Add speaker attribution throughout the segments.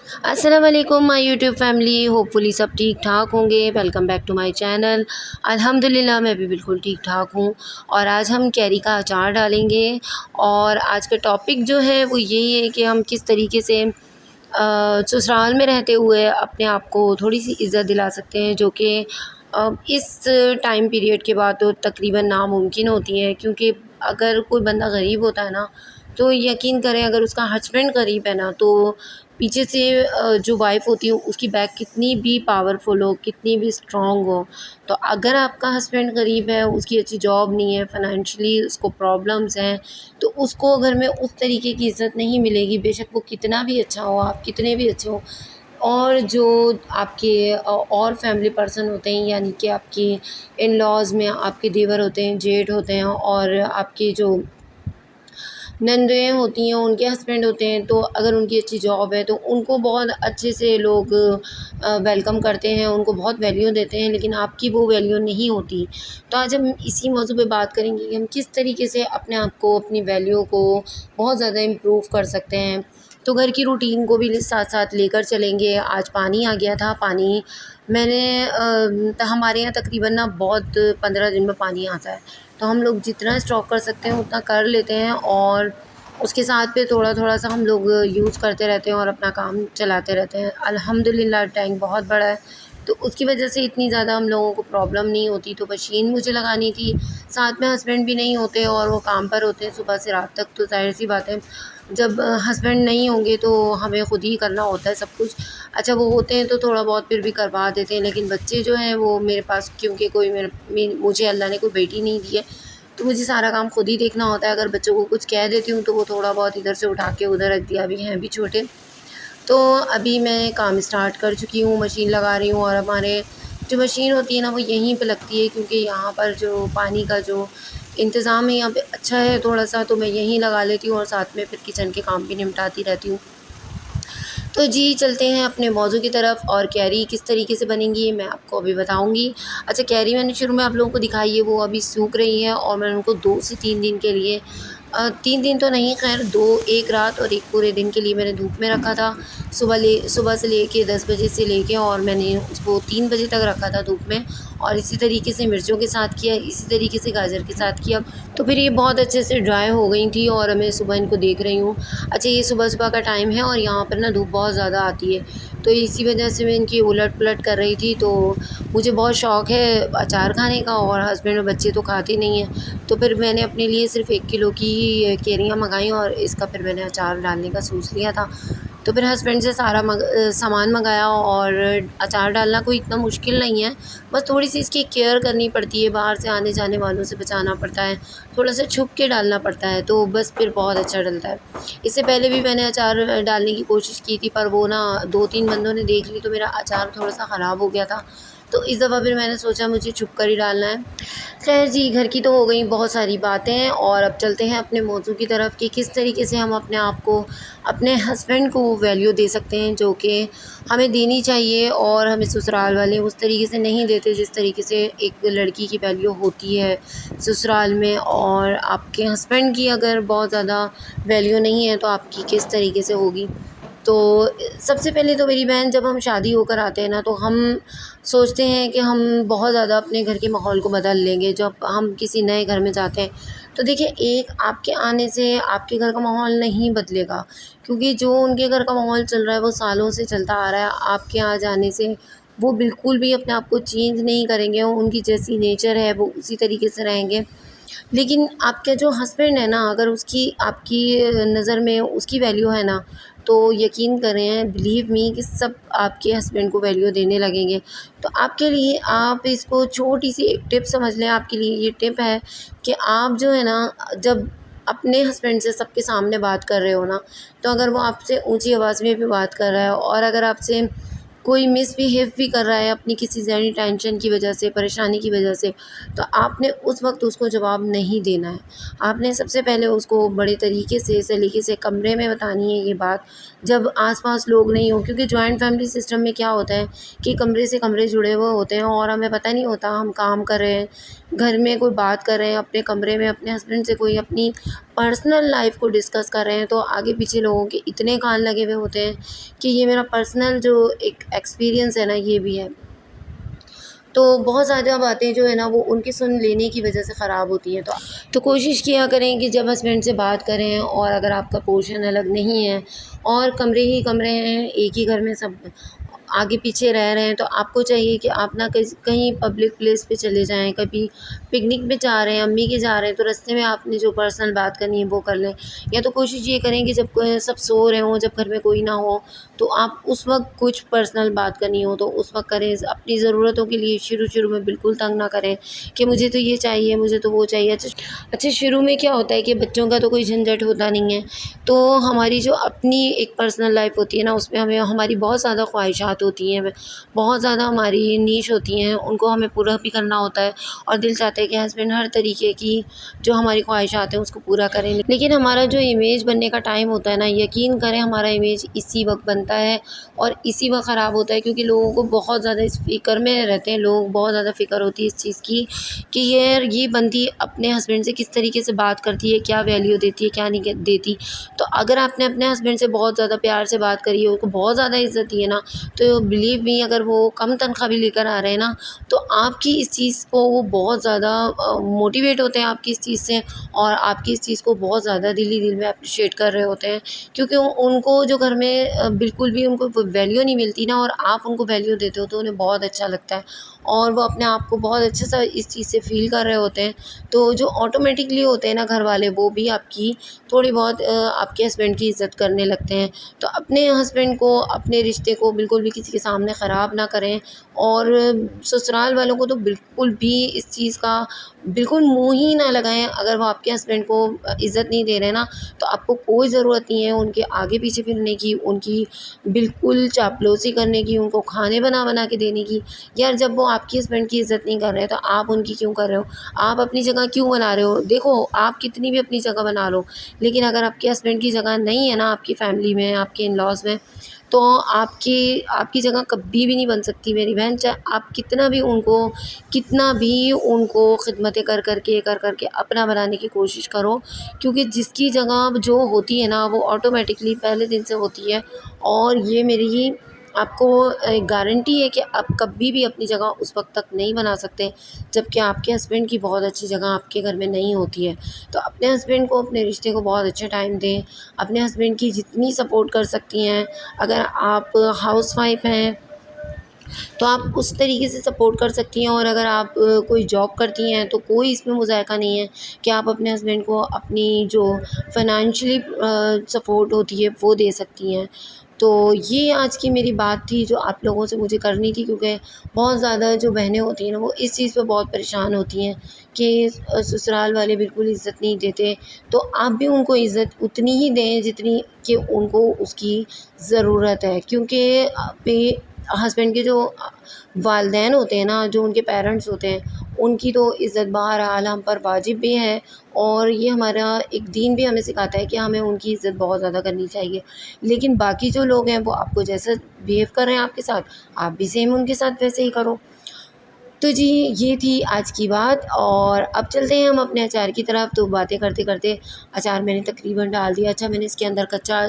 Speaker 1: अस्सलाम वालेकुम my YouTube family. Hopefully सब ठीक ठाक होंगे। Welcome back to my channel. अल्हम्दुलिल्लाह मैं भी बिल्कुल ठीक ठाक हूँ। और आज हम कैरी का अचार डालेंगे। और आज का टॉपिक जो है वो यही है कि हम किस तरीके से ससुराल में रहते हुए अपने आप को थोड़ी सी इज़्ज़त दिला सकते हैं, जो कि इस टाइम पीरियड के बाद तो तकरीबन नामुमकिन होती है। क्योंकि अगर कोई बंदा गरीब होता है ना, तो यकीन करें अगर उसका हस्बैंड गरीब है ना, तो पीछे से जो वाइफ़ होती है उसकी बैक कितनी भी पावरफुल हो, कितनी भी स्ट्रॉन्ग हो, तो अगर आपका हस्बैंड गरीब है, उसकी अच्छी जॉब नहीं है, फ़ाइनेंशियली उसको प्रॉब्लम्स हैं, तो उसको घर में उस तरीके की इज़्ज़त नहीं मिलेगी। बेशक वो कितना भी अच्छा हो, आप कितने भी अच्छे हो। और जो आपके और फैमिली पर्सन होते हैं, यानी कि आपके इन-लॉज़ में आपके देवर होते हैं, जेठ होते हैं, और आपके जो नंदें होती हैं उनके हस्बैंड होते हैं, तो अगर उनकी अच्छी जॉब है तो उनको बहुत अच्छे से लोग वेलकम करते हैं, उनको बहुत वैल्यू देते हैं, लेकिन आपकी वो वैल्यू नहीं होती। तो आज हम इसी मौजू पे बात करेंगे कि हम किस तरीके से अपने आप को, अपनी वैल्यू को बहुत ज़्यादा इम्प्रूव कर सकते हैं। तो घर की रूटीन को भी साथ साथ लेकर चलेंगे। आज पानी आ गया था, पानी मैंने हमारे यहाँ तकरीबन ना बहुत 15 दिन में पानी आता है, तो हम लोग जितना स्टॉक कर सकते हैं उतना कर लेते हैं, और उसके साथ पे थोड़ा-थोड़ा सा हम लोग यूज़ करते रहते हैं और अपना काम चलाते रहते हैं। अल्हम्दुलिल्लाह टैंक बहुत बड़ा है, तो उसकी वजह से इतनी ज़्यादा हम लोगों को प्रॉब्लम नहीं होती। तो मशीन मुझे लगानी थी, साथ में हस्बैंड भी नहीं होते और वो काम पर होते हैं सुबह से रात तक, तो ज़ाहिर-सी बात है जब हस्बैंड नहीं होंगे तो हमें खुद ही करना होता है सब कुछ। अच्छा वो होते हैं तो थोड़ा बहुत फिर भी करवा देते हैं, लेकिन बच्चे जो हैं वो मेरे पास, क्योंकि कोई मुझे अल्लाह ने कोई बेटी नहीं दी है, तो मुझे सारा काम खुद ही देखना होता है। अगर बच्चों को कुछ कह देती हूँ तो वो थोड़ा बहुत इधर से उठा के उधर रख दिया, अभी हैं भी छोटे। तो अभी मैं काम स्टार्ट कर चुकी हूँ, मशीन लगा रही हूँ, और हमारे जो मशीन होती है ना वो यहीं पे लगती है, क्योंकि यहाँ पर जो पानी का जो इंतज़ाम है यहाँ पे अच्छा है थोड़ा-सा, तो मैं यहीं लगा लेती हूँ और साथ में फिर किचन के काम भी निपटाती रहती हूँ। तो जी, चलते हैं अपने मौज़ू की तरफ, और कैरी किस तरीके से बनेंगी ये मैं आपको अभी बताऊँगी। अच्छा, कैरी मैंने शुरू में आप लोगों को दिखाई है, वो अभी सूख रही है, और मैंने उनको 2 से 3 दिन के लिए 3 दिन तो नहीं, ख़ैर 2, 1 रात और 1 पूरे दिन के लिए मैंने धूप में रखा था। सुबह से लेके 10 बजे से लेके, और मैंने उसको 3 बजे तक रखा था धूप में, और इसी तरीके से मिर्चों के साथ किया, इसी तरीके से गाजर के साथ किया। तो फिर ये बहुत अच्छे से ड्राई हो गई थी, और मैं सुबह इनको देख रही हूँ। अच्छा, ये सुबह-सुबह का टाइम है और यहाँ पर ना धूप बहुत ज़्यादा आती है, तो इसी वजह से मैं इनकी उलट-पुलट कर रही थी। तो मुझे बहुत शौक़ है अचार खाने का, और हस्बैंड और बच्चे तो खाते नहीं हैं, तो फिर मैंने अपने लिए सिर्फ़ 1 किलो की ही कैरियाँ मँगाई, और इसका फिर मैंने अचार डालने का सोच लिया था। तो फिर हस्बैंड से सारा सामान मँगाया, और अचार डालना कोई इतना मुश्किल नहीं है, बस थोड़ी-सी इसकी केयर करनी पड़ती है, बाहर से आने-जाने वालों से बचाना पड़ता है, थोड़ा-सा छुप के डालना पड़ता है, तो बस फिर बहुत अच्छा डलता है। इससे पहले भी मैंने अचार डालने की कोशिश की थी, पर वो ना 2-3 बंदों ने देख ली, तो मेरा अचार थोड़ा-सा ख़राब हो गया था। तो इस दफ़ा फिर मैंने सोचा मुझे छुप कर ही डालना है। ख़ैर जी, घर की तो हो गई बहुत सारी बातें, और अब चलते हैं अपने मौज़ू की तरफ कि किस तरीके से हम अपने आप को, अपने हस्बैंड को वैल्यू दे सकते हैं, जो कि हमें देनी चाहिए, और हमें ससुराल वाले उस तरीके से नहीं देते जिस तरीके से एक लड़की की वैल्यू होती है ससुराल में। और आपके हस्बैंड की अगर बहुत ज़्यादा वैल्यू नहीं है तो आपकी किस तरीके से होगी। तो सबसे पहले तो मेरी बहन, जब हम शादी होकर आते हैं ना, तो हम सोचते हैं कि हम बहुत ज़्यादा अपने घर के माहौल को बदल लेंगे। जब हम किसी नए घर में जाते हैं, तो देखिए, एक आपके आने से आपके घर का माहौल नहीं बदलेगा, क्योंकि जो उनके घर का माहौल चल रहा है वो सालों से चलता आ रहा है। आपके यहाँ जाने से वो बिल्कुल भी अपने आप को चेंज नहीं करेंगे, उनकी जैसी नेचर है वो उसी तरीके से रहेंगे। लेकिन आपका जो हस्बैंड है ना, अगर उसकी आपकी नज़र में उसकी वैल्यू है ना, तो यकीन करें, बिलीव मी, कि सब आपके हस्बैंड को वैल्यू देने लगेंगे। तो आपके लिए, आप इसको छोटी-सी एक टिप समझ लें, आपके लिए ये टिप है कि आप जो है ना, जब अपने हस्बैंड से सबके सामने बात कर रहे हो ना, तो अगर वो आपसे ऊँची आवाज़ में भी बात कर रहा है, और अगर आपसे कोई मिसबिहेव भी कर रहा है अपनी किसी ज़हनी टेंशन की वजह से, परेशानी की वजह से, तो आपने उस वक़्त उसको जवाब नहीं देना है। आपने सबसे पहले उसको बड़े तरीके से, सलीके से कमरे में बतानी है ये बात, जब आस-पास लोग नहीं हों, क्योंकि जॉइंट फैमिली सिस्टम में क्या होता है कि कमरे से कमरे जुड़े हुए होते हैं, और हमें पता नहीं होता हम काम कर रहे हैं, घर में कोई बात कर रहे हैं अपने कमरे में, अपने हस्बैंड से कोई अपनी पर्सनल लाइफ़ को डिस्कस कर रहे हैं तो आगे पीछे लोगों के इतने कान लगे हुए होते हैं कि ये मेरा पर्सनल जो एक एक्सपीरियंस है ना, ये भी है। तो बहुत ज़्यादा बातें जो है ना वो उनकी सुन लेने की वजह से ख़राब होती हैं। तो कोशिश किया करें कि जब हस्बैंड से बात करें, और अगर आपका पोर्शन अलग नहीं है और कमरे ही कमरे हैं, एक ही घर में सब आगे पीछे रह रहे हैं, तो आपको चाहिए कि आप ना कहीं पब्लिक प्लेस पे चले जाएँ, कभी पिकनिक पे जा रहे हैं, अम्मी के जा रहे हैं, तो रास्ते में आपने जो पर्सनल बात करनी है वो कर लें। या तो कोशिश ये करें कि जब सब सो रहे हों, जब घर में कोई ना हो, तो आप उस वक़्त कुछ पर्सनल बात करनी हो तो उस वक़्त करें। अपनी ज़रूरतों के लिए शुरू-शुरू में बिल्कुल तंग ना करें कि मुझे तो ये चाहिए, मुझे तो वो चाहिए। अच्छा, शुरू में क्या होता है कि बच्चों का तो कोई झंझट होता नहीं है, तो हमारी जो अपनी एक पर्सनल लाइफ़ होती है ना, उसमें हमें हमारी बहुत ज़्यादा ख्वाहिशात होती हैं, बहुत ज़्यादा हमारी नीश होती हैं, उनको हमें पूरा भी करना होता है और दिल चाहता है कि हस्बैंड हर तरीके की जो हमारी ख्वाहिशात हैं उसको पूरा करें। लेकिन हमारा जो इमेज बनने का टाइम होता है ना, यकीन करें हमारा इमेज इसी वक्त बनता है और इसी वक्त ख़राब होता है, क्योंकि लोगों को बहुत ज़्यादा इस फ़िक्र में रहते हैं लोग, बहुत ज़्यादा फ़िक्र होती है इस चीज़ की कि ये बंदी अपने हस्बैंड से किस तरीके से बात करती है, क्या वैल्यू देती है, क्या नहीं देती। तो अगर आपने अपने हस्बैंड से बहुत ज़्यादा प्यार से बात करी है, उनको बहुत ज़्यादा इज़्ज़त दी है ना, तो बिलीव मी, अगर वो कम तनख्वाह भी लेकर आ रहे हैं ना, तो आपकी इस चीज़ को वो बहुत ज़्यादा मोटिवेट होते हैं आपकी इस चीज़ से, और आपकी इस चीज़ को बहुत ज़्यादा दिल ही दिल में अप्रिशिएट कर रहे होते हैं। क्योंकि उनको जो घर में बिल्कुल भी उनको वैल्यू नहीं मिलती ना, और आप उनको वैल्यू देते हो तो उन्हें बहुत अच्छा लगता है और वो अपने आप को बहुत अच्छे से इस चीज़ से फ़ील कर रहे होते हैं। तो जो ऑटोमेटिकली होते हैं ना घर वाले, वो भी आपकी थोड़ी बहुत आपके हस्बैंड की इज़्ज़त करने लगते हैं। तो अपने हस्बैंड को, अपने रिश्ते को बिल्कुल भी किसी के सामने ख़राब ना करें, और ससुराल वालों को तो बिल्कुल भी इस चीज़ का बिल्कुल मुँह ही ना लगाएँ। अगर वो आपके हस्बैंड को इज़्ज़त नहीं दे रहे ना, तो आपको कोई ज़रूरत नहीं है उनके आगे पीछे फिरने की, उनकी बिल्कुल चापलूसी करने की, उनको खाने बना-बना के देने की। यार, जब वो आपके हस्बैंड की इज़्ज़त नहीं कर रहे हैं, तो आप उनकी क्यों कर रहे हो? आप अपनी जगह क्यों बना रहे हो? देखो, आप कितनी भी अपनी जगह बना लो, लेकिन अगर आपके हस्बैंड की जगह नहीं है ना आपकी फ़ैमिली में, आपके इन-लॉज़ में, तो आपकी आपकी जगह कभी भी नहीं बन सकती मेरी बहन। चाहे आप कितना भी उनको खिदमतें कर के अपना बनाने की कोशिश करो, क्योंकि जिसकी जगह जो होती है ना, वो ऑटोमेटिकली पहले दिन से होती है। और ये मेरी आपको गारंटी है कि आप कभी भी अपनी जगह उस वक़्त तक नहीं बना सकते, जबकि आपके हस्बैंड की बहुत अच्छी जगह आपके घर में नहीं होती है। तो अपने हस्बैंड को, अपने रिश्ते को बहुत अच्छा टाइम दें, अपने हस्बैंड की जितनी सपोर्ट कर सकती हैं। अगर आप हाउसवाइफ़ हैं, तो आप उस तरीके से सपोर्ट कर सकती हैं, और अगर आप कोई जॉब करती हैं, तो कोई इसमें मुज़ायका नहीं है कि आप अपने हस्बैंड को अपनी जो फ़ाइनेंशियली सपोर्ट होती है वो दे सकती हैं। तो ये आज की मेरी बात थी जो आप लोगों से मुझे करनी थी, क्योंकि बहुत ज़्यादा जो बहनें होती हैं ना, वो इस चीज़ पे बहुत परेशान होती हैं कि ससुराल वाले बिल्कुल इज़्ज़त नहीं देते। तो आप भी उनको इज़्ज़त उतनी ही दें जितनी कि उनको उसकी ज़रूरत है, क्योंकि पे हस्बैंड के जो वालिदैन होते हैं ना, जो उनके पेरेंट्स होते हैं, उनकी तो इज़्ज़त बहरहाल हम पर वाजिब भी है, और ये हमारा एक दीन भी हमें सिखाता है कि हमें उनकी इज़्ज़त बहुत ज़्यादा करनी चाहिए। लेकिन बाकी जो लोग हैं वो आपको जैसा बिहेव कर रहे हैं आपके साथ, आप भी सेम उनके साथ वैसे ही करो। तो जी, ये थी आज की बात, और अब चलते हैं हम अपने अचार की तरफ। तो बातें करते-करते अचार मैंने तकरीबन डाल दिया। अच्छा, मैंने इसके अंदर कच्चा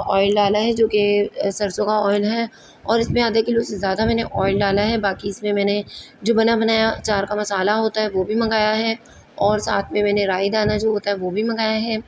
Speaker 1: ऑयल डाला है, जो कि सरसों का ऑयल है, और इसमें आधा किलो से ज़्यादा मैंने ऑयल डाला है। बाकी इसमें मैंने जो बना बनाया अचार का मसाला होता है वो भी मंगाया है, और साथ में मैंने राई दाना जो होता है वो भी मंगाया है।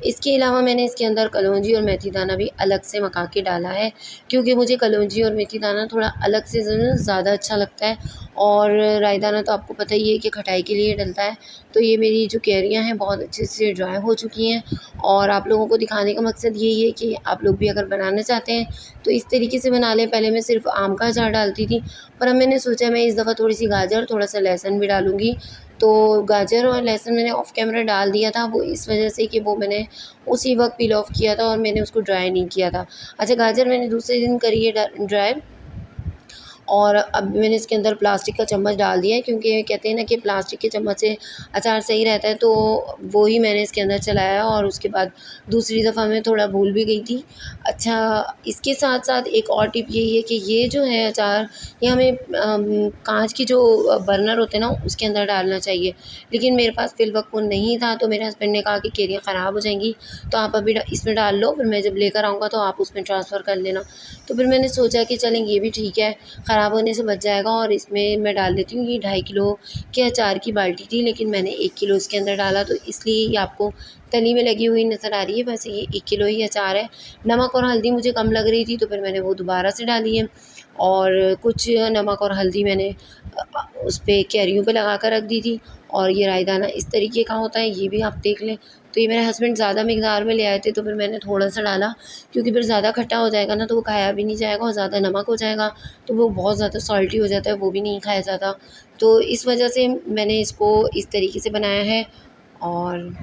Speaker 1: इसके अलावा मैंने इसके अंदर कलौंजी और मेथी दाना भी अलग से मका के डाला है, क्योंकि मुझे कलौंजी और मेथी दाना थोड़ा अलग से ज़्यादा अच्छा लगता है, और राई दाना तो आपको पता ही है कि खटाई के लिए डलता है। तो ये मेरी जो कैरियाँ हैं बहुत अच्छे से ड्राई हो चुकी हैं, और आप लोगों को दिखाने का मकसद यही है कि आप लोग भी अगर बनाना चाहते हैं तो इस तरीके से बना लें। पहले मैं सिर्फ़ आम का अचार डालती थी, पर अब मैंने सोचा मैं इस दफ़ा थोड़ी-सी गाजर, थोड़ा-सा लहसुन भी डालूँगी। तो गाजर और लहसुन मैंने ऑफ़ कैमरा डाल दिया था, वो इस वजह से कि वो मैंने उसी वक्त पील ऑफ़ किया था और मैंने उसको ड्राई नहीं किया था। अच्छा, गाजर मैंने दूसरे दिन करी है ड्राई, और अब मैंने इसके अंदर प्लास्टिक का चम्मच डाल दिया है, क्योंकि कहते हैं ना कि प्लास्टिक के चम्मच से अचार सही रहता है, तो वो ही मैंने इसके अंदर चलाया। और उसके बाद दूसरी दफ़ा मैं थोड़ा भूल भी गई थी। अच्छा, इसके साथ साथ एक और टिप यही है कि ये जो है अचार, ये हमें कांच की जो बर्नर होते हैं ना उसके अंदर डालना चाहिए। लेकिन मेरे पास फ़िल वक़्त वो नहीं था, तो मेरे हस्बैंड ने कहा कि कैरियाँ ख़राब हो जाएंगी, तो आप अभी इसमें डाल लो, फिर मैं जब लेकर आऊँगा तो आप उसमें ट्रांसफ़र कर लेना। तो फिर मैंने सोचा कि चलें ये भी ठीक है, ख़राब होने से बच जाएगा। और इसमें मैं डाल देती हूँ। ये 2.5 किलो के अचार की बाल्टी थी, लेकिन मैंने 1 किलो इसके अंदर डाला, तो इसलिए ये आपको तली में लगी हुई नज़र आ रही है। वैसे ये 1 किलो ही अचार है। नमक और हल्दी मुझे कम लग रही थी, तो फिर मैंने वो दोबारा से डाली है। और कुछ नमक और हल्दी मैंने उस पे कैरियों पे लगा कर रख दी थी। और ये रायदाना इस तरीके का होता है, ये भी आप देख लें। तो ये मेरे हस्बैंड ज़्यादा मिकदार में ले आए थे, तो फिर मैंने थोड़ा-सा डाला, क्योंकि फिर ज़्यादा खट्टा हो जाएगा ना तो वो खाया भी नहीं जाएगा, और ज़्यादा नमक हो जाएगा तो वो बहुत ज़्यादा सॉल्टी हो जाता है, वो भी नहीं खाया जाता। तो इस वजह से मैंने इसको इस तरीके से बनाया है। और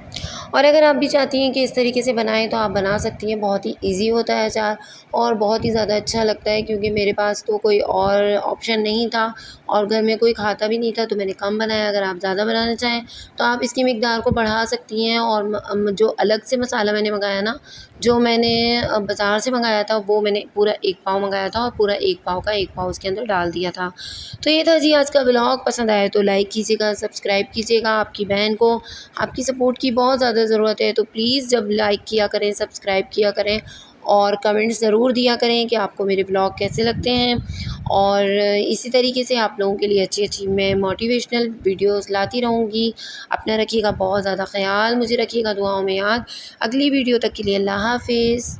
Speaker 1: और अगर आप भी चाहती हैं कि इस तरीके से बनाएँ तो आप बना सकती हैं। बहुत ही ईज़ी होता है अचार, और बहुत ही ज़्यादा अच्छा लगता है, क्योंकि मेरे पास तो कोई और ऑप्शन नहीं था और घर में कोई खाता भी नहीं था, तो मैंने कम बनाया। अगर आप ज़्यादा बनाना चाहें तो आप इसकी मिक़दार को बढ़ा सकती हैं। और जो अलग से मसाला मैंने मंगाया ना, जो मैंने बाज़ार से मंगाया था, वो मैंने पूरा 1 पाव मंगाया था, और पूरा 1 पाव का 1 पाव उसके अंदर डाल दिया था। तो ये था जी आज का व्लॉग। पसंद आए तो लाइक कीजिएगा, सब्सक्राइब कीजिएगा। आपकी बहन को आपकी सपोर्ट की बहुत ज़्यादा ज़रूरत है, तो प्लीज़ जब लाइक किया करें, सब्सक्राइब किया करें, और कमेंट्स ज़रूर दिया करें कि आपको मेरे व्लॉग कैसे लगते हैं। और इसी तरीके से आप लोगों के लिए अच्छी-अच्छी मैं मोटिवेशनल वीडियोज़ लाती रहूँगी। अपना रखिएगा बहुत ज़्यादा ख़याल, मुझे रखिएगा दुआओं में याद। अगली वीडियो तक के लिए अल्लाह हाफ़िज़।